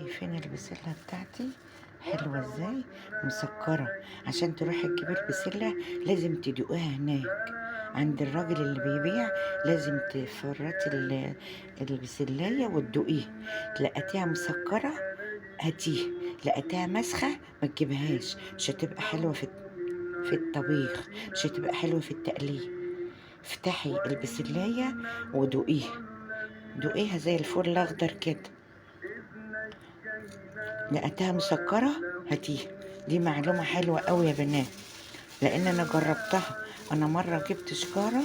شايفين البسلة بتاعتي حلوة ازاي؟ مسكرة. عشان تروحي تجيبي البسلة لازم تدوقيها هناك عند الراجل اللي بيبيع. لازم تفرطي البسلاية وتدوقيه. لقيتيها مسكرة هاتيه، لقيتيها مسخة ما تجيبهاش، مش هتبقى حلوة في الطبيخ، مش هتبقى حلوة في التقلية. افتحي البسلاية ودوقيها، دوقيها زي الفول الأخضر كده. لقيتها مسكرة هاتيها. دي معلومة حلوة قوي يا بنات، لأن أنا جربتها. أنا مرة جبت شكارة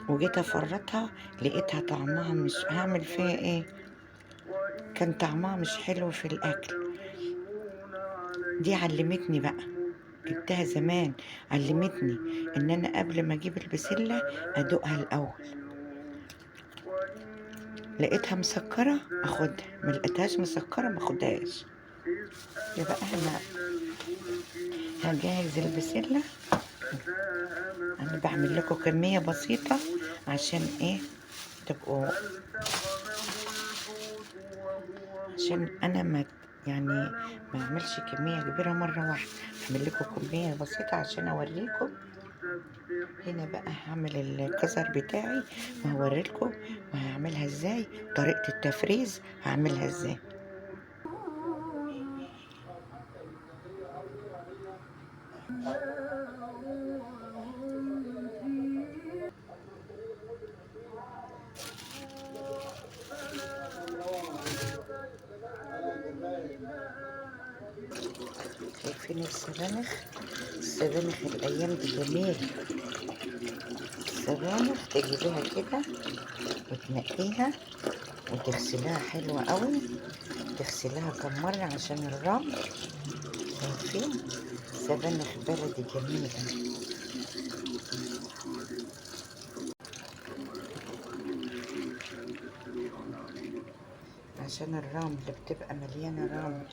وجيت أفرطها، لقيتها طعمها مش هعمل فيها ايه، كان طعمها مش حلو في الأكل. دي علمتني بقى، جبتها زمان، علمتني ان انا قبل ما اجيب البسلة ادوقها الاول. لقيتها مسكرة اخدها، ما لقيتهاش مسكرة ما اخدهاش. يبقى احنا هجهز البسلة. انا بعمل لكم كمية بسيطة عشان ايه تبقوا، عشان انا ما يعني ما اعملش كمية كبيرة مرة واحدة، اعمل لكم كمية بسيطة عشان اوريكم. هنا بقى هعمل الكسر بتاعي وهوريلكم وهعملها ازاي، طريقة التفريز هعملها ازاي. شايفين السبانخ؟ السبانخ الايام دي جميل. السبانخ تجيبيها كده وتنقيها وتغسلها حلوة قوي، تغسلها كم مرة عشان الرمل. شايفين سبانخ بلدي جميلة. عشان الرمل بتبقى مليانة رمل،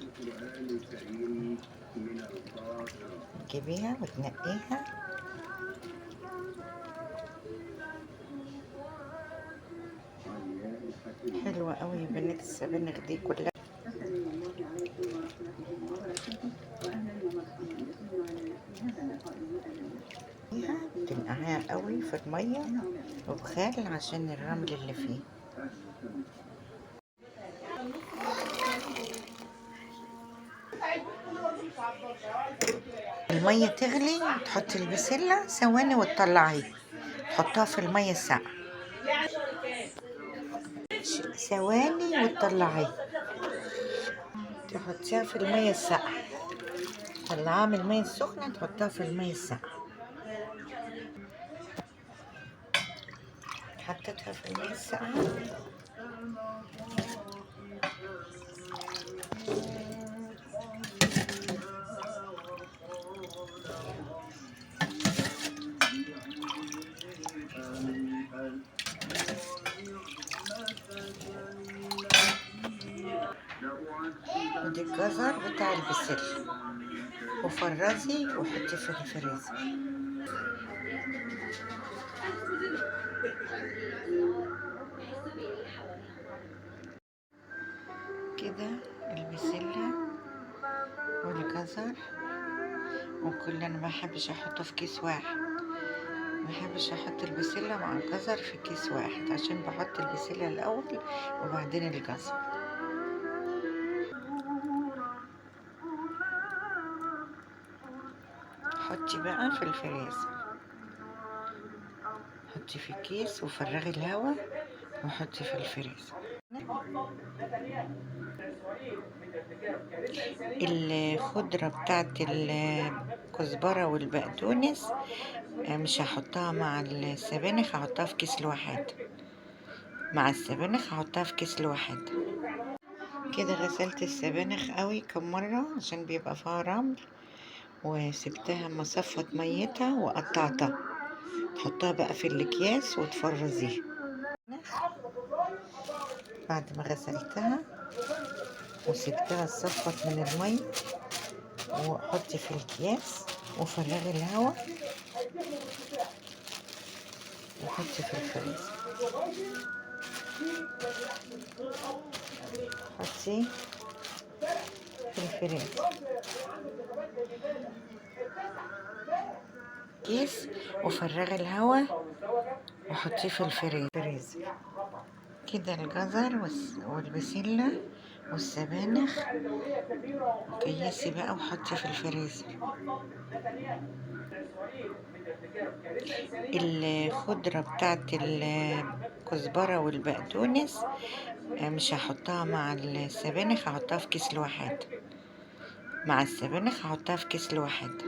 تجيبيها وتنقيها. حلوة قوي يا بنات السبانخ دي كلها. تنقعيها قوي في المية وبخل عشان الرمل اللي فيه. المية تغلي تحطي البسلة ثواني وتطلعيه، تحطها في المية الساقعة ثواني وتطلعيه، تحطيها في المية الساقعة، طلعها من المية السخنة تحطها في المية الساقعة. حطيتها في المية الساقعة. دي الجزر بتاع البسل، وفرزي وحطي في الفريزر. كده البسلة والجزر وكل، انا ما بحبش احطه في كيس واحد، ما بحبش احط البسلة مع الجزر في كيس واحد، عشان بحط البسلة الاول وبعدين الجزر. حطي بقى في الفريزر، حطي في كيس وفرغي الهواء وحطي في الفريزر. الخضرة بتاعت الكزبرة والبقدونس مش هحطها مع السبانخ، هحطها في كيس لوحدها. مع السبانخ هحطها في كيس لوحدها. كده غسلت السبانخ قوي كم مرة عشان بيبقى فيها رمل، وسبتها ما صفت ميتها وقطعتها. تحطها بقى في الاكياس وتفرزيها. بعد ما غسلتها وسبتها صفت من المية، وحطي في الأكياس وفرغي الهواء وحطي في الفريزر. حطيه في الفريزر كيس، وفرغي الهواء وحطيه في الفريزر كده. الجزر والبسلة والسبانخ كيسي بقى وحطي في الفريزر. الخضرة بتاعت الكزبرة والبقدونس مش هحطها مع السبانخ، هحطها في كيس لوحدها. مع السبانخ هحطها في كيس لوحدها.